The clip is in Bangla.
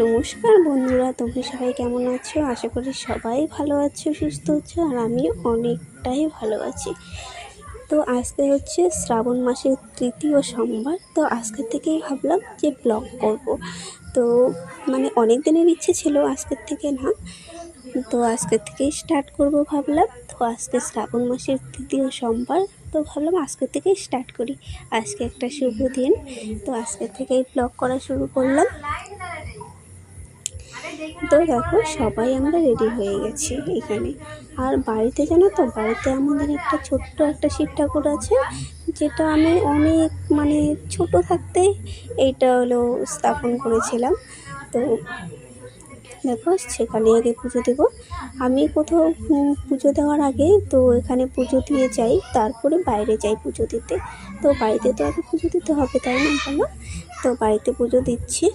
নমস্কার বন্ধুরা, তোমরা সবাই কেমন আছো? আশা করি সবাই ভালো আছো, সুস্থ আছো, আর আমি অনেকটাই ভালো আছি। তো আজকে হচ্ছে শ্রাবণ মাসের তৃতীয় সোমবার। তো আজকের থেকেই ভাবলাম যে ব্লগ করব। তো অনেক দিনের ইচ্ছে ছিল, আজকের থেকে না, তো আজকের থেকেই স্টার্ট করব ভাবলাম। তো আজকে শ্রাবণ মাসের তৃতীয় সোমবার, তো ভাবলাম আজকের থেকেই স্টার্ট করি। আজকে একটা শুভ দিন, তো আজকের থেকেই ব্লগ করা শুরু করলাম। তো দেখো, সবাই আমরা রেডি হয়ে গেছি এখানে। আর বাড়িতে জানো তো, বাড়িতে আমাদের একটা ছোট্ট একটা শিব ঠাকুর আছে, যেটা আমি অনেক ছোট থাকতে এইটা স্থাপন করেছিলাম। তো দেখো, সেখানে আগে পুজো দেবো। আমি কোথাও পুজো দেওয়ার আগে তো এখানে পুজো দিয়ে যাই, তারপরে বাইরে যাই পুজো দিতে। তো বাড়িতে তো আগে পুজো দিতে হবে, তাই না বলো? তো বাড়িতে পুজো দিচ্ছি।